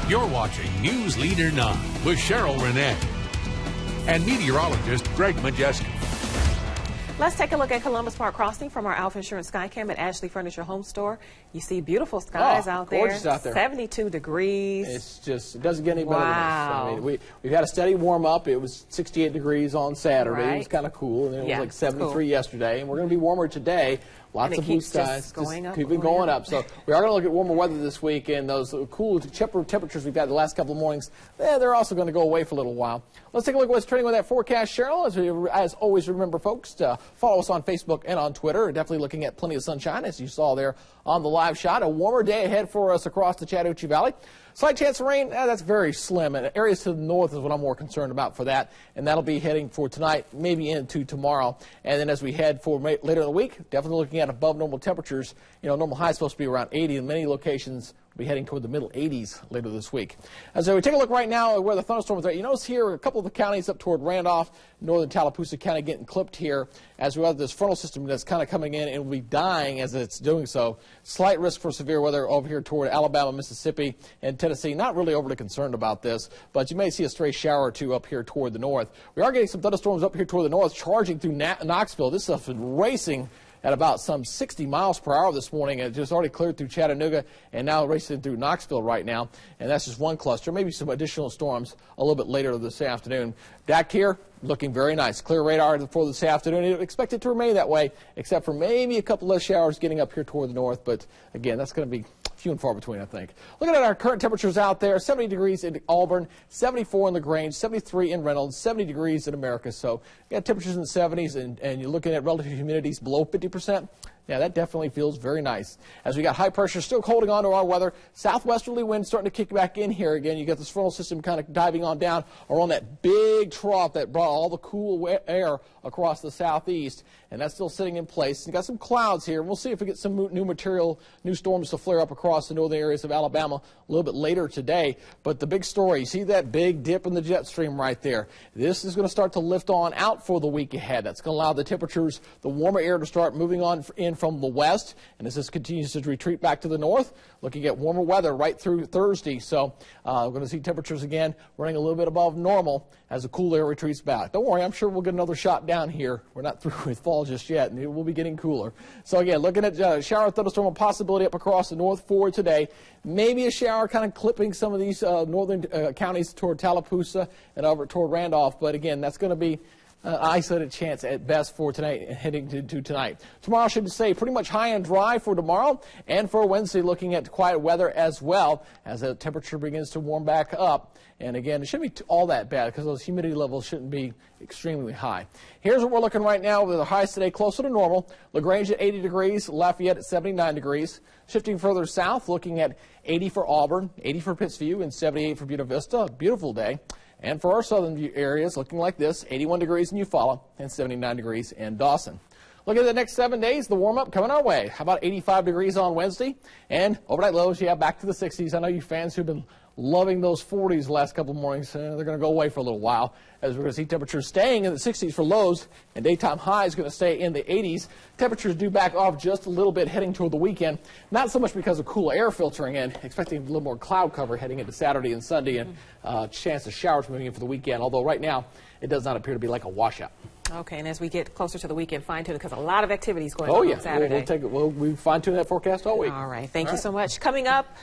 You're watching News Leader 9 with Cheryl Renee and meteorologist Greg Majewski. Let's take a look at Columbus Park Crossing from our Alpha Insurance Skycam at Ashley Furniture Home Store. You see beautiful skies out there. Gorgeous out there. 72 degrees. It's just, it doesn't get any better than this. Wow. I mean, we've had a steady warm up. It was 68 degrees on Saturday. Right. It was kind of cool. And then it was like 73 cool. yesterday. And we're going to be warmer today. Lots of blue skies. Just keeping going up. So we are going to look at warmer weather this week, and those cool temperatures we've had the last couple of mornings, they're also going to go away for a little while. Let's take a look at what's trending with that forecast, Cheryl. As always, remember, folks, to follow us on Facebook and on Twitter. Definitely looking at plenty of sunshine, as you saw there on the live shot. A warmer day ahead for us across the Chattahoochee Valley. Slight chance of rain, that's very slim. And areas to the north is what I'm more concerned about for that. And that'll be heading for tonight, maybe into tomorrow. And then as we head for later in the week, definitely looking at above normal temperatures. You know, normal high is supposed to be around 80 in many locations. We'll be heading toward the middle 80s later this week. As we take a look right now at where the thunderstorms are, you notice here a couple of the counties up toward Randolph, northern Tallapoosa County getting clipped here as we have this frontal system that's kind of coming in and will be dying as it's doing so. Slight risk for severe weather over here toward Alabama, Mississippi, and Tennessee. Not really overly concerned about this, but you may see a stray shower or two up here toward the north. We are getting some thunderstorms up here toward the north, charging through Knoxville. This stuff is racing at about some 60 miles per hour this morning. It just already cleared through Chattanooga and now racing through Knoxville right now. And that's just one cluster. Maybe some additional storms a little bit later this afternoon. DAC here looking very nice. Clear radar for this afternoon. Expect it to remain that way, except for maybe a couple less showers getting up here toward the north. But again, that's going to be few and far between, I think. Looking at our current temperatures out there, 70 degrees in Auburn, 74 in LaGrange, 73 in Reynolds, 70 degrees in America. So you got temperatures in the 70s, and you're looking at relative humidities below 50%. Yeah, that definitely feels very nice. As we got high pressure still holding on to our weather, southwesterly wind starting to kick back in here again. You got this frontal system kind of diving on down or on that big trough that brought all the cool air across the southeast, and that's still sitting in place. You got some clouds here. We'll see if we get some new storms to flare up across the northern areas of Alabama a little bit later today. But the big story, you see that big dip in the jet stream right there. This is going to start to lift on out for the week ahead. That's going to allow the temperatures, the warmer air to start moving on in from the west, and as this continues to retreat back to the north, looking at warmer weather right through Thursday. So we're going to see temperatures again running a little bit above normal as the cool air retreats back. Don't worry, I'm sure we'll get another shot down here. We're not through with fall just yet, and it will be getting cooler. So again, looking at shower thunderstorm possibility up across the north for today. Maybe a shower kind of clipping some of these northern counties toward Tallapoosa and over toward Randolph, but again, that's going to be isolated chance at best for tonight, heading to tonight. Tomorrow should stay pretty much high and dry for tomorrow, and for Wednesday looking at quiet weather as well as the temperature begins to warm back up. And again, it shouldn't be all that bad because those humidity levels shouldn't be extremely high. Here's what we're looking right now with the highs today closer to normal. LaGrange at 80 degrees, Lafayette at 79 degrees. Shifting further south, looking at 80 for Auburn, 80 for Pittsview, and 78 for Buena Vista. Beautiful day. And for our southern areas, looking like this, 81 degrees in Eufaula and 79 degrees in Dawson. Look at the next 7 days, the warm-up coming our way. How about 85 degrees on Wednesday? And overnight lows, yeah, back to the 60s. I know you fans who've been loving those 40s the last couple of mornings. They're going to go away for a little while as we're going to see temperatures staying in the 60s for lows, and daytime highs going to stay in the 80s. Temperatures do back off just a little bit heading toward the weekend, not so much because of cool air filtering in, expecting a little more cloud cover heading into Saturday and Sunday, and chance of showers moving in for the weekend, although right now it does not appear to be like a washout. Okay, and as we get closer to the weekend, fine-tune it because a lot of activities going on Saturday. We'll fine-tune that forecast all week. All right, thank you so much. Coming up,